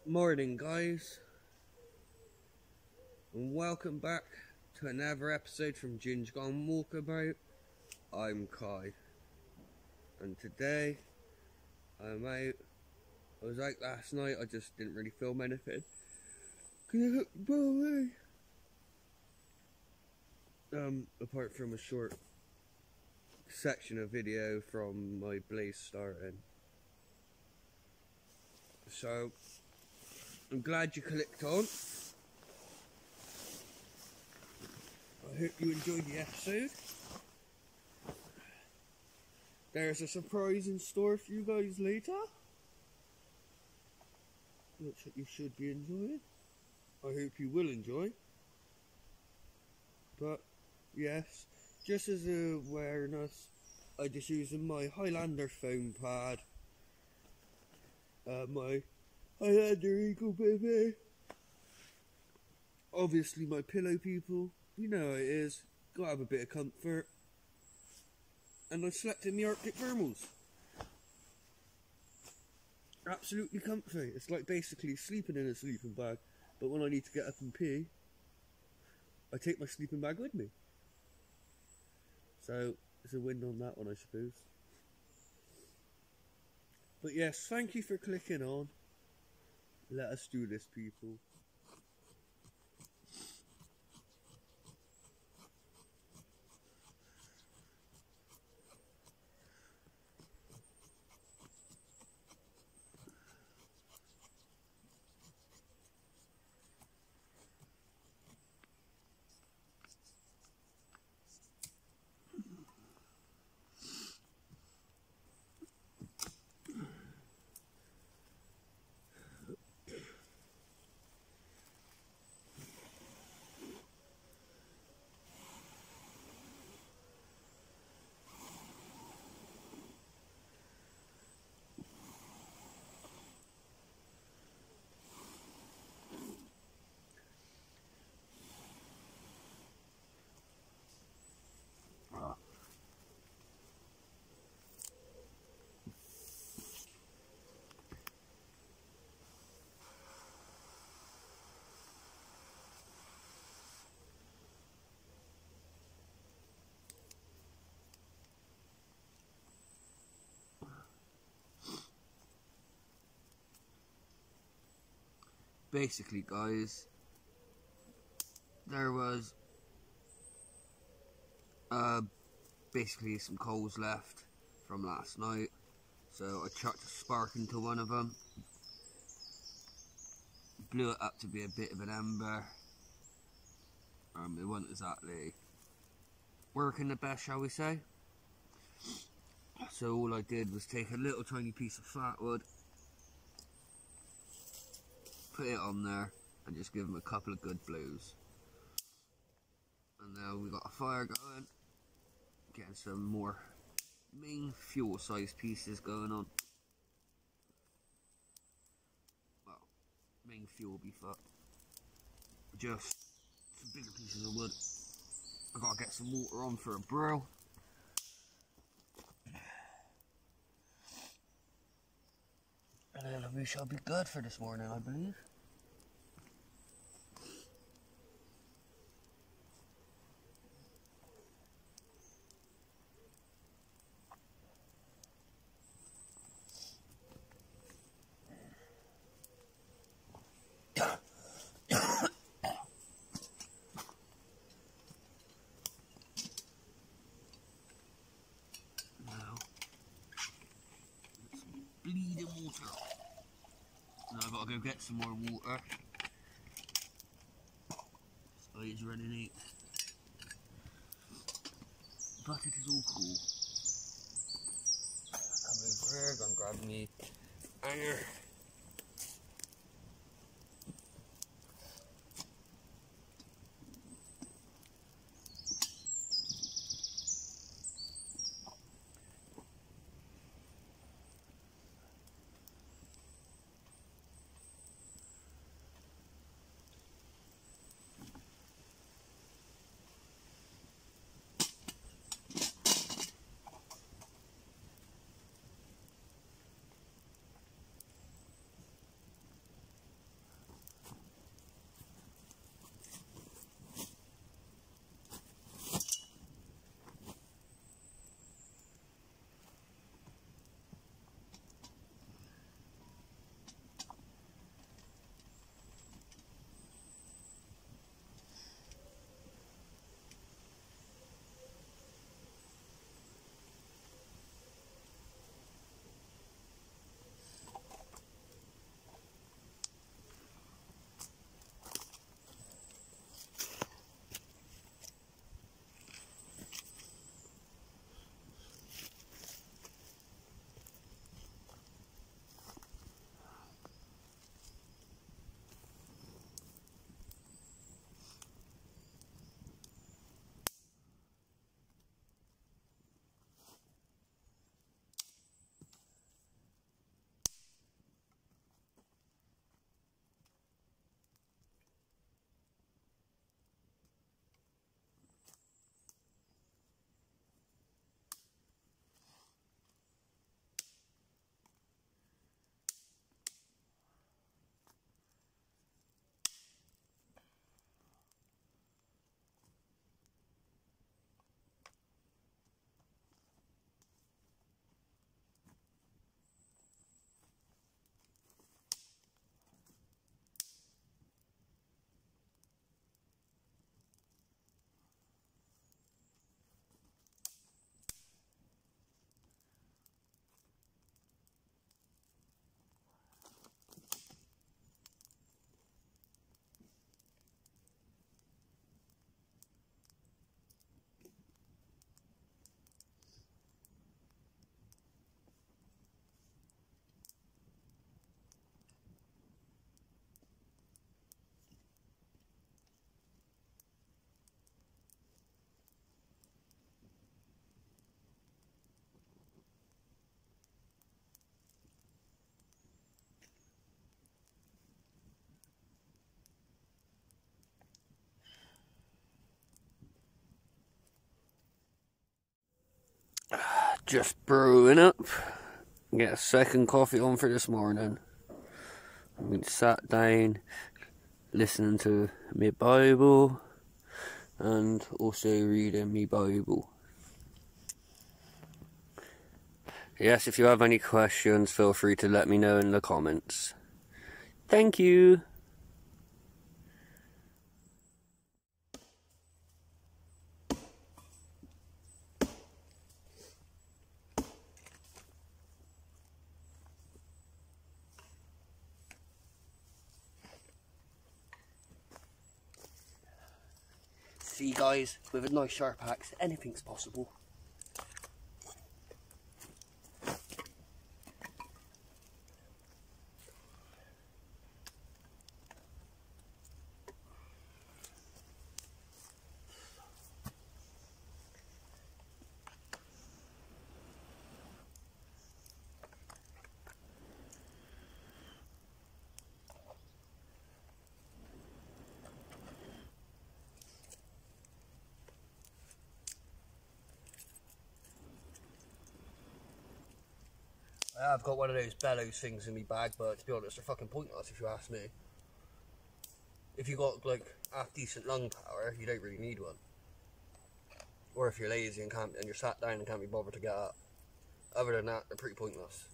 Morning guys, and welcome back to another episode from Ginge Gone Walkabout. I'm Kai, and today I'm out. I was out last night, I just didn't really film anything because I got blown away. Apart from a short section of video from my blaze starting. So I'm glad you clicked on. I hope you enjoyed the episode. There's a surprise in store for you guys later, which you should be enjoying. I hope you will enjoy. But yes, just as a awareness, I'm just using my Highlander foam pad. My Highlander Eagle baby. Obviously my pillow, people. You know how it is. Gotta have a bit of comfort. And I slept in the Arctic thermals. Absolutely comfy. It's like basically sleeping in a sleeping bag. But when I need to get up and pee, I take my sleeping bag with me. So there's a win on that one, I suppose. But yes, thank you for clicking on. Let us do this, people. Basically, guys, there was basically some coals left from last night, so I chucked a spark into one of them, blew it up to be a bit of an ember. It wasn't exactly working the best, shall we say. So all I did was take a little tiny piece of flat wood, put it on there, and just give them a couple of good blows. And now we got a fire going, getting some more main fuel size pieces going on. Well, main fuel beef up. Just some bigger pieces of wood. I gotta get some water on for a brew. And then we shall be good for this morning, I believe. Bleeding water. Now I've got to go get some more water. So it's running out. But it is all cool. Come over here, go and grab me hanger. Just brewing up. Get a second coffee on for this morning. I've been sat down listening to my Bible and also reading my Bible. Yes, if you have any questions, feel free to let me know in the comments. Thank you. See guys, with a nice sharp axe, anything's possible. I've got one of those bellows things in my bag, but to be honest, they're fucking pointless if you ask me. If you got like half decent lung power, you don't really need one. Or if you're lazy and you're sat down and can't be bothered to get up. Other than that, they're pretty pointless.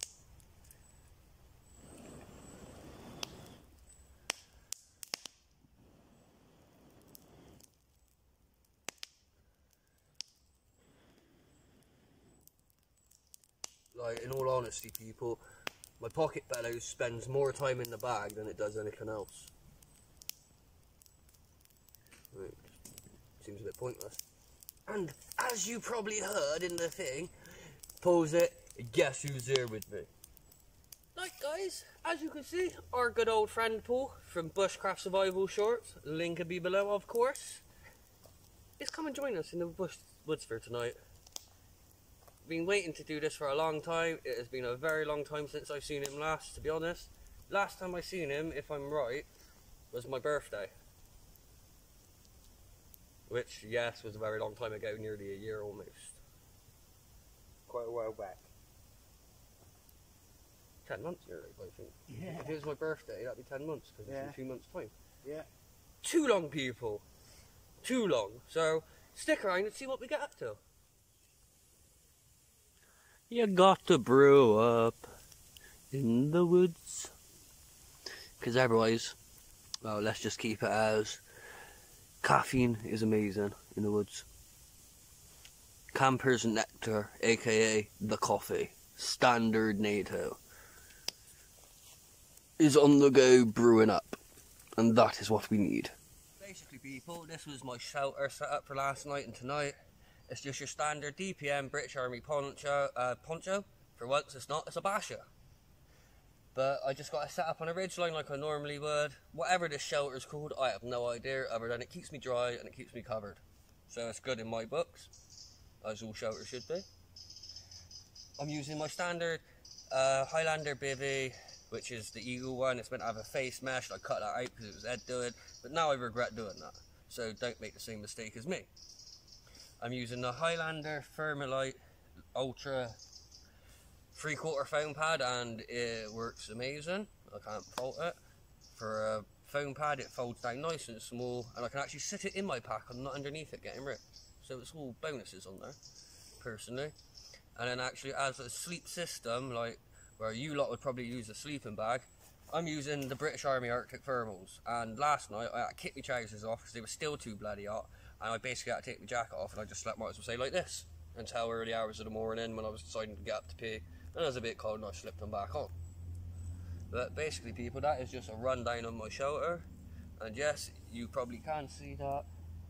Like, in all honesty, people, my pocket bellows spends more time in the bag than it does anything else. Right. Seems a bit pointless. And as you probably heard in the thing, pause it, guess who's here with me? Right guys, as you can see, our good old friend Paul from Bushcraft Survival Shorts, link will be below of course, is come and join us in the woods for tonight. Been waiting to do this for a long time. It has been a very long time since I've seen him last, to be honest. Last time I seen him, if I'm right, was my birthday. Which, yes, was a very long time ago, nearly a year almost. Quite a while back. 10 months nearly, I think. Yeah. If it was my birthday, that'd be 10 months, because it's in 2 months' time. Yeah. Too long, people. Too long. So, stick around and see what we get up to. You got to brew up in the woods. Because otherwise, well, let's just keep it as caffeine is amazing in the woods. Camper's nectar, aka the coffee, standard NATO, is on the go brewing up. And that is what we need. Basically, people, this was my shelter set up for last night and tonight. It's just your standard DPM British Army poncho. For once, it's not. It's a basher. But I just got it set up on a ridgeline like I normally would. Whatever this shelter's called, I have no idea. Other than it keeps me dry and it keeps me covered. So it's good in my books, as all shelters should be. I'm using my standard Highlander bivvy, which is the eagle one. It's meant to have a face mesh. I cut that out because it was Ed doing. But now I regret doing that. So don't make the same mistake as me. I'm using the Highlander Thermalite Ultra 3/4 foam pad and it works amazing. I can't fault it. For a foam pad it folds down nice and small and I can actually sit it in my pack and not underneath it getting ripped. So it's all bonuses on there, personally. And then actually as a sleep system, like where you lot would probably use a sleeping bag, I'm using the British Army Arctic Thermals. And last night I had to kick my trousers off because they were still too bloody hot. And I basically had to take my jacket off and I just slept, might as well say, like this until early hours of the morning when I was deciding to get up to pee. And it was a bit cold and I slipped them back on. But basically, people, that is just a rundown on my shelter. And yes, you probably can see that.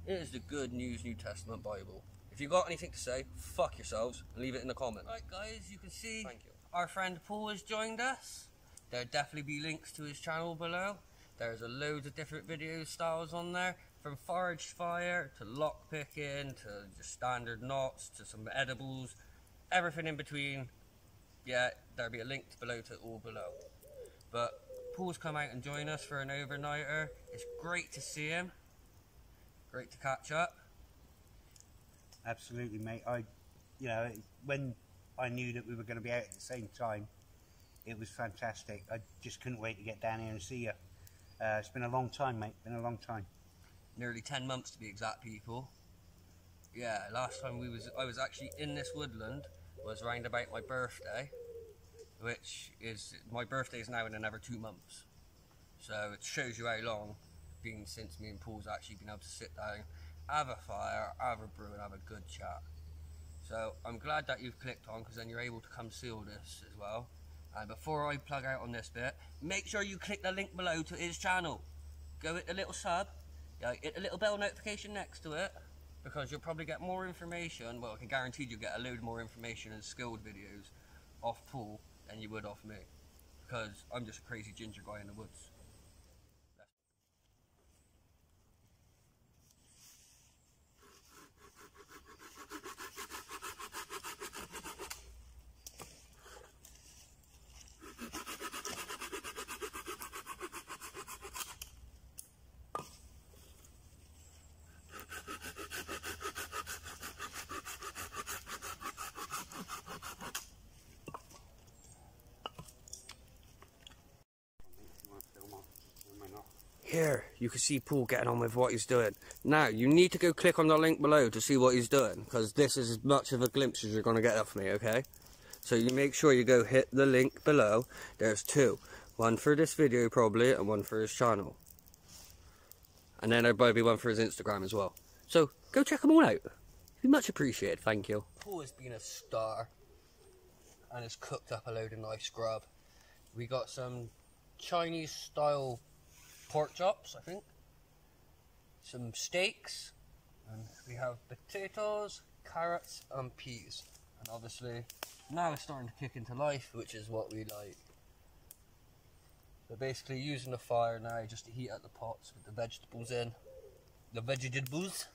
It is the Good News New Testament Bible. If you got anything to say, fuck yourselves and leave it in the comments. Right guys, you can see our friend Paul has joined us. There'll definitely be links to his channel below. There's a loads of different video styles on there. From forage fire, to lock picking, to just standard knots, to some edibles. Everything in between. Yeah, there'll be a link below to all below. But Paul's come out and join us for an overnighter. It's great to see him. Great to catch up. Absolutely, mate. When I knew that we were going to be out at the same time. It was fantastic. I just couldn't wait to get down here and see you. It's been a long time, mate. Been a long time. Nearly 10 months to be exact, people. Yeah, last time I was actually in this woodland was round about my birthday, which is, my birthday is now in another 2 months. So it shows you how long been since me and Paul's actually been able to sit down, have a fire, have a brew and have a good chat. So I'm glad that you've clicked on, because then you're able to come see all this as well. And before I plug out on this bit, make sure you click the link below to his channel. Go hit the little sub, hit the little bell notification next to it, because you'll probably get more information. Well, I can guarantee you'll get a load more information and skilled videos off Paul than you would off me, because I'm just a crazy ginger guy in the woods. Here, you can see Paul getting on with what he's doing. Now, you need to go click on the link below to see what he's doing, because this is as much of a glimpse as you're going to get of me, okay? So you make sure you go hit the link below. There's two. One for this video, probably, and one for his channel. And then there'll probably be one for his Instagram as well. So, go check them all out. It'd be much appreciated, thank you. Paul has been a star, and has cooked up a load of nice grub. We got some Chinese-style pork chops, I think, some steaks, and we have potatoes, carrots and peas, and obviously now it's starting to kick into life, which is what we like. So basically using the fire now just to heat up the pots with the vegetables in. The vegetables.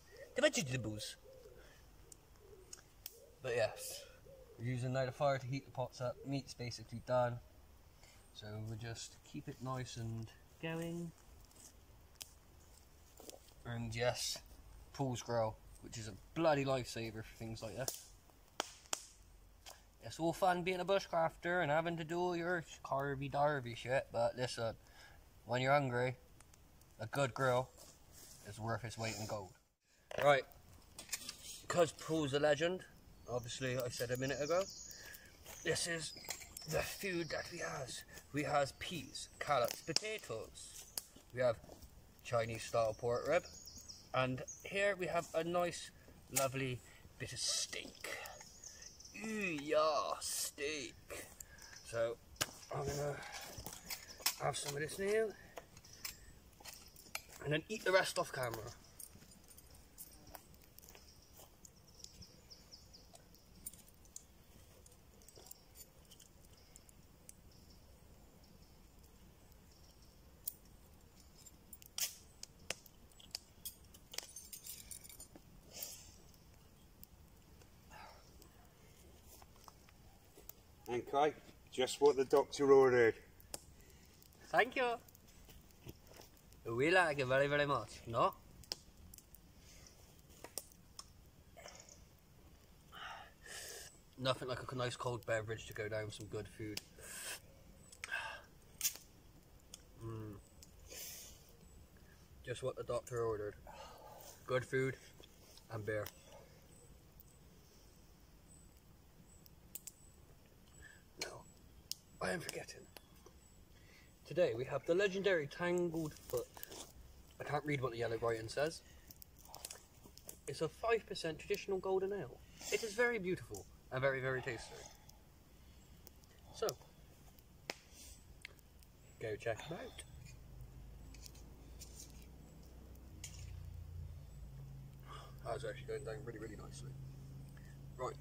But yes, we're using now the fire to heat the pots up. Meat's basically done, so we'll just keep it nice and going. And yes, Paul's grill, which is a bloody lifesaver for things like this. It's all fun being a bushcrafter and having to do all your carvy-darvy shit, but listen, when you're hungry, a good grill is worth its weight in gold. Right, because Paul's a legend, obviously I said a minute ago, this is the food that we have. We have peas, carrots, potatoes. We have Chinese style pork rib, and here we have a nice lovely bit of steak. Ooh yeah, steak. So I'm gonna have some of this now and then eat the rest off camera. Okay, just what the doctor ordered. Thank you. We like it very, very much, no? Nothing like a nice cold beverage to go down with some good food. Just what the doctor ordered. Good food and beer. I am forgetting. Today we have the legendary Tangled Foot. I can't read what the yellow writing says. It's a 5% traditional golden ale. It is very beautiful and very, very tasty. So, go check them out. That's actually going down really, really nicely. Right.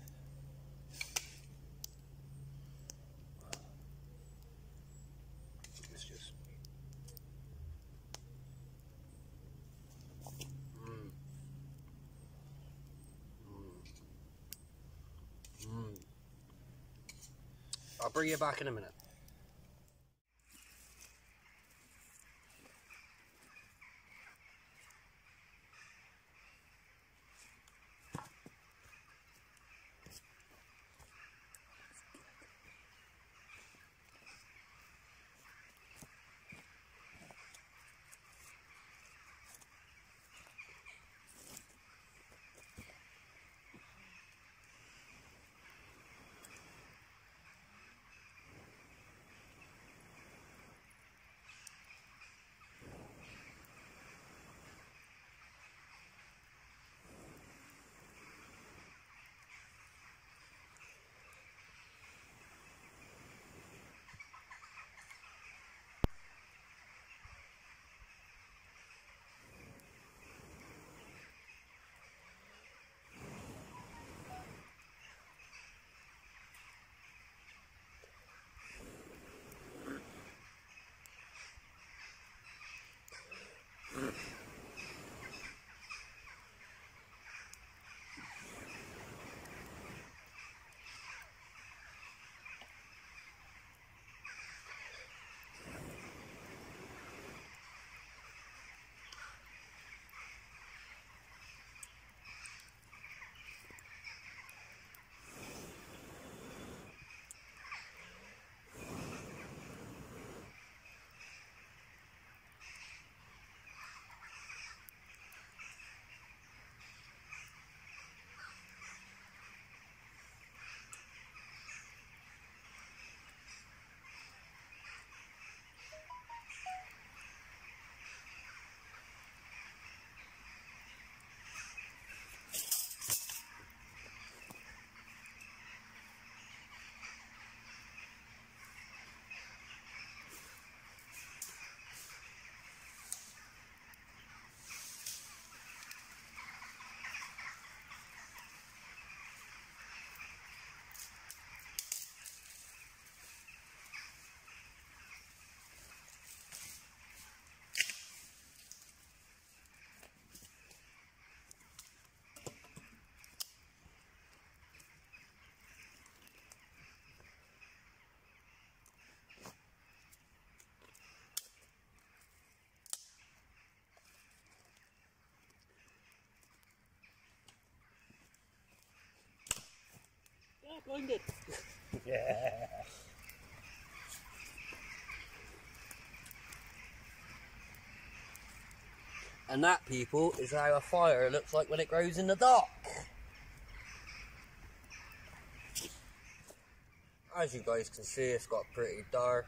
I'll bring you back in a minute. Blinded. Yeah. And that, people, is how a fire looks like when it grows in the dark. As you guys can see, it's got pretty dark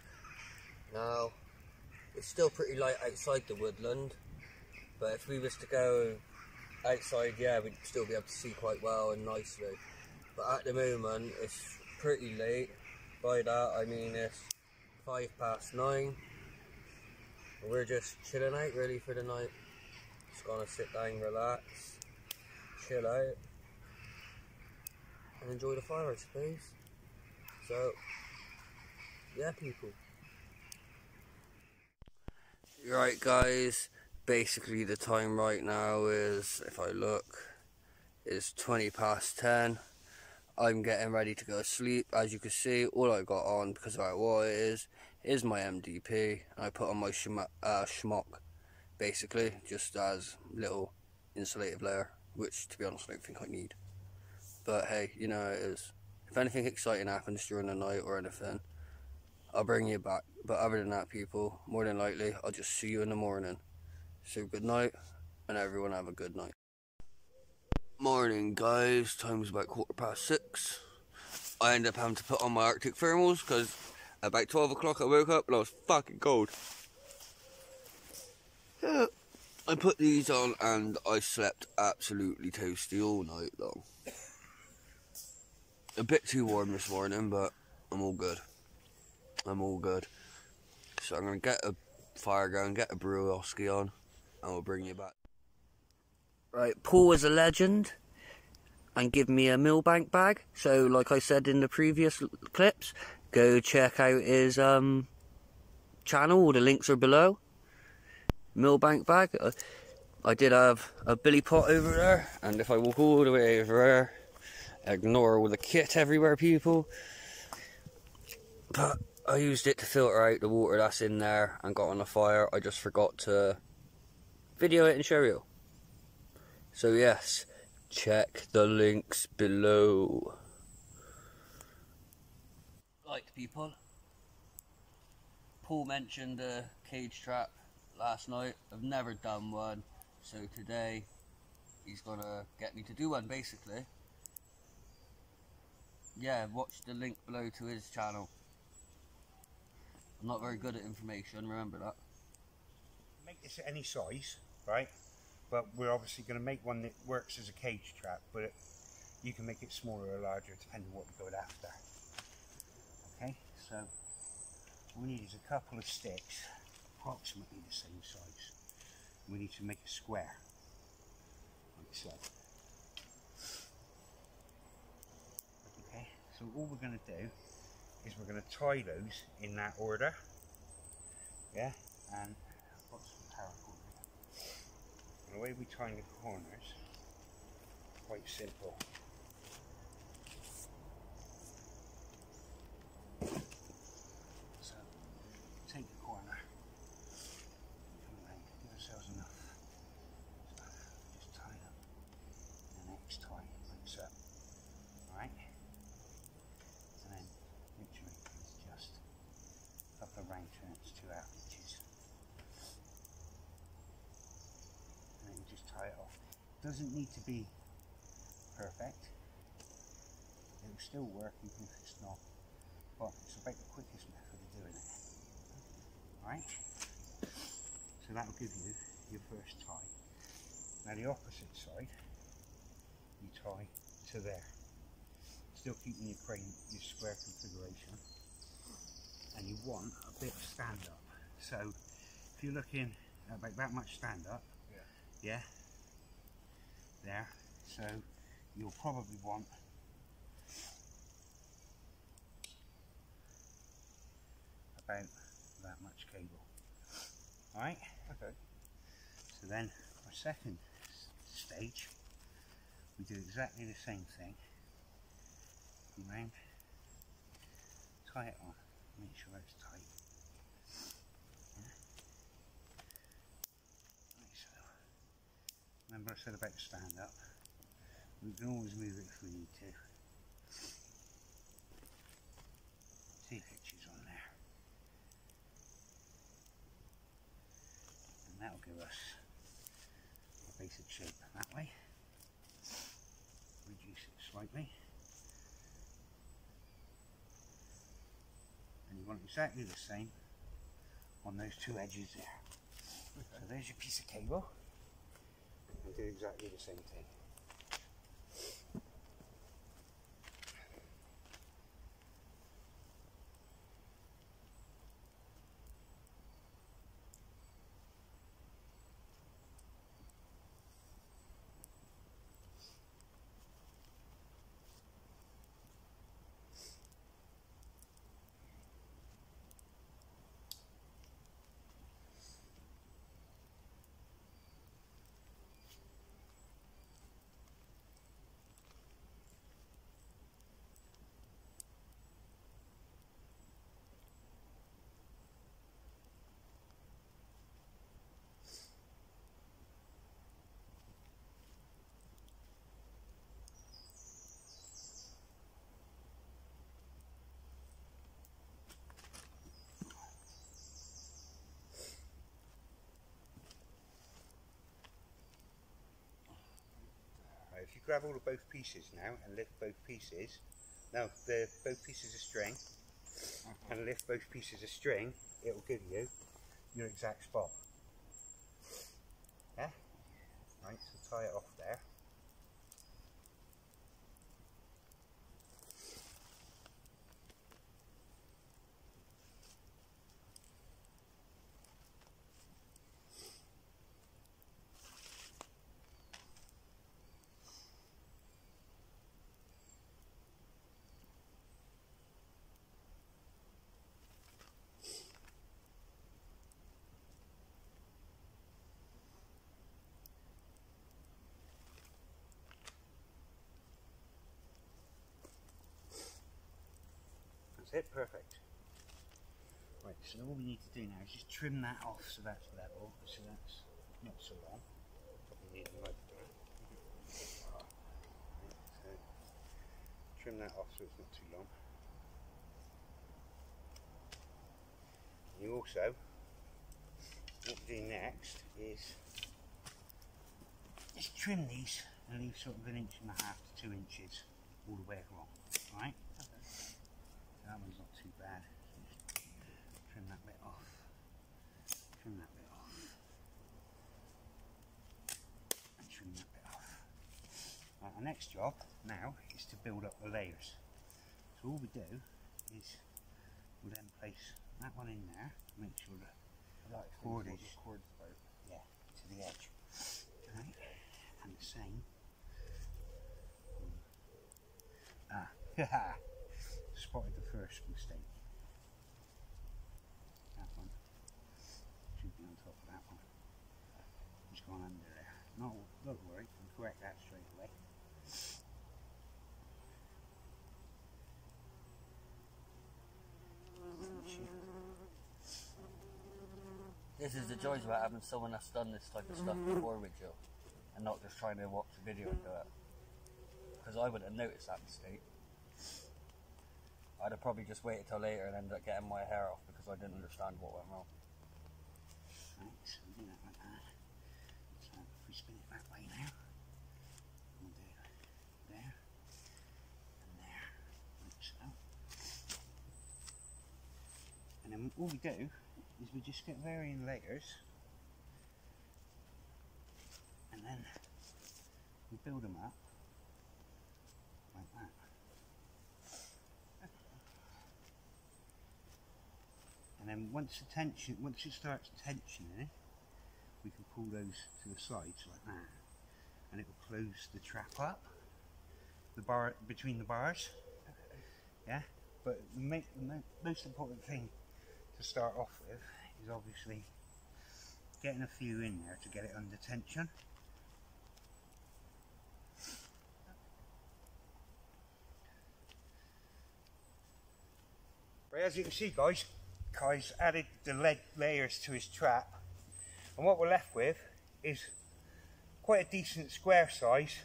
now. It's still pretty light outside the woodland, but if we was to go outside, yeah, we'd still be able to see quite well and nicely. But at the moment, it's pretty late. By that, I mean it's 9:05. We're just chilling out really for the night. Just gonna sit down, relax, chill out, and enjoy the fire, I suppose. So, yeah, people. Right, guys, basically the time right now is, if I look, is 10:20. I'm getting ready to go to sleep. As you can see, all I got on, because of how what it is my MDP. I put on my schmock, basically, just as little insulative layer, which, to be honest, I don't think I need. But hey, you know how it is. If anything exciting happens during the night or anything, I'll bring you back. But other than that, people, more than likely, I'll just see you in the morning. So good night, and everyone have a good night. Morning, guys. Time's about 6:15. I ended up having to put on my Arctic thermals because about 12 o'clock I woke up and I was fucking cold. Yeah, I put these on and I slept absolutely toasty all night long. A bit too warm this morning, but I'm all good. I'm all good. So I'm going to get a fire going, get a brewski on, and we'll bring you back. Right, Paul is a legend and give me a Millbank bag. So like I said in the previous clips, go check out his channel, all the links are below. Millbank bag. I did have a billy pot over there, and if I walk all the way over there, ignore all the kit everywhere, people. But I used it to filter out the water that's in there and got on the fire. I just forgot to video it and show you. So yes, check the links below. Right, people, Paul mentioned a cage trap last night. I've never done one, so today he's gonna get me to do one, basically. Yeah, watch the link below to his channel. I'm not very good at information, remember that. Make this at any size, right? But we're obviously going to make one that works as a cage trap, but you can make it smaller or larger depending on what we go after. Okay, so all we need is a couple of sticks, approximately the same size. We need to make a square, like so. Okay, so all we're going to do is we're going to tie those in that order. Yeah, and I've got some paracord here. And the way we tie the corners, quite simple. So take the corner, come around, give ourselves enough. So just tie up the next tie like so. Alright? And then literally it's just a couple of round turns, 2 half inches. And then you just tie it off. It doesn't need to be perfect. It will still work even if it's not. But it's about the quickest method of doing it. Alright? So that will give you your first tie. Now the opposite side, you tie to there. Still keeping your crane, your square configuration. And you want a bit of stand up. So if you're looking at about that much stand up, yeah, there, so you'll probably want about that much cable. Alright? Okay. So then our second stage, we do exactly the same thing. Come round, tie it on, make sure it's tight. Yeah. Like so. Remember I said about stand up? We can always move it if we need to. us a basic shape that way. Reduce it slightly. And you want exactly the same on those two edges there. So there's your piece of cable, and do exactly the same thing. If you grab all of both pieces now and lift both pieces, both pieces of string, and lift both pieces of string, it will give you your exact spot. Yeah? Right, so tie it off there. That's it, perfect. Right, so all we need to do now is just trim that off so that's level, so that's not so long. Probably need a mud there. So trim that off so it's not too long. You also, what we do next is just trim these and leave sort of 1.5 to 2 inches all the way along, right? That one's not too bad. So just trim that bit off. Trim that bit off. And trim that bit off. Right, our next job now is to build up the layers. So all we do is we'll then place that one in there, make sure that cord is to the edge. Right. And the same. Spotted the first mistake. That one should be on top of that one. It's gone under there. No, don't worry, I'll correct that straight away. This is the joys about having someone that's done this type of stuff before with you, and not just trying to watch a video and do it. Because I wouldn't have noticed that mistake. I'd have probably just waited till later and ended up getting my hair off because I didn't understand what went wrong. Right, so we do that like that. So if we spin it that way now, we'll do there and there, like so. And then all we do is we just get varying layers, and then we build them up like that. And then once it starts tensioning, we can pull those to the sides like that, and it will close the trap up, the bar between the bars. Yeah, but the most important thing to start off with is obviously getting a few in there to get it under tension. Right, as you can see, guys, Kai's added the lead layers to his trap, and what we're left with is quite a decent square size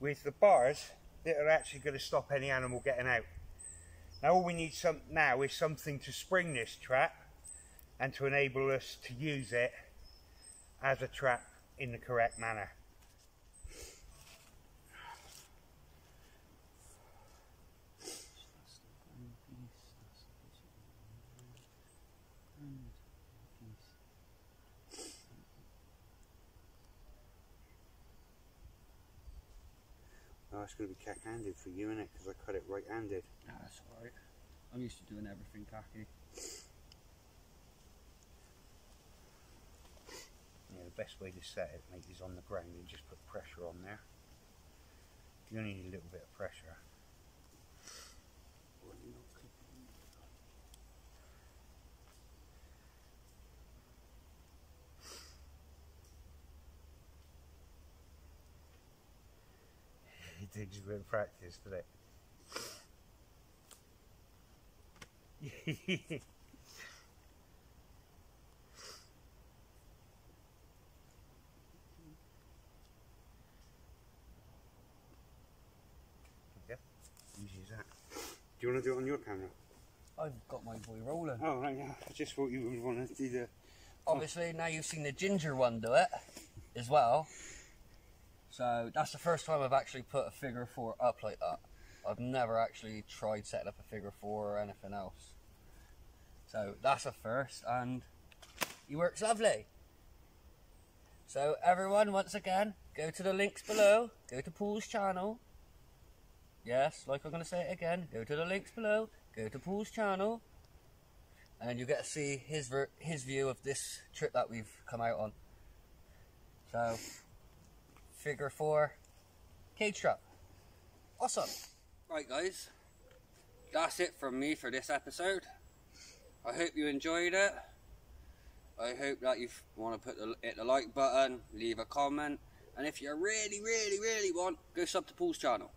with the bars that are actually going to stop any animal getting out. Now all we need now is something to spring this trap and to enable us to use it as a trap in the correct manner. Oh, it's going to be cack-handed for you, innit? Because I cut it right-handed. Nah, that's alright. I'm used to doing everything khaki. Yeah, the best way to set it, mate, is on the ground and just put pressure on there. You only need a little bit of pressure. It takes a bit of practice, doesn't it? Yeah, easy as that. Do you want to do it on your camera? I've got my boy rolling. Oh, right, yeah. I just thought you would want to do the... Obviously, now you've seen the ginger one do it as well. So that's the first time I've actually put a figure 4 up like that. I've never actually tried setting up a figure 4 or anything else. So that's a first, and he works lovely. So everyone, once again, go to the links below, go to Paul's channel. Yes, like I'm going to say it again, go to the links below, go to Paul's channel, and you get to see his view of this trip that we've come out on. So, figure 4, cage trap. Awesome. Right guys, that's it from me for this episode. I hope you enjoyed it. I hope that you want to hit the like button, leave a comment, and if you really want, go sub to Paul's channel.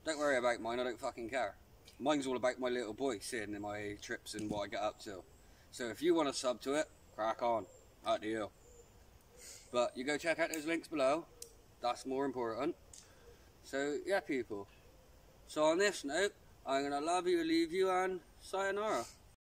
Don't worry about mine, I don't fucking care. Mine's all about my little boy, seeing my trips and what I get up to. So if you want to sub to it, crack on, out to you. But you go check out those links below, that's more important. So yeah people, so on this note, I'm going to love you, leave you, and sayonara.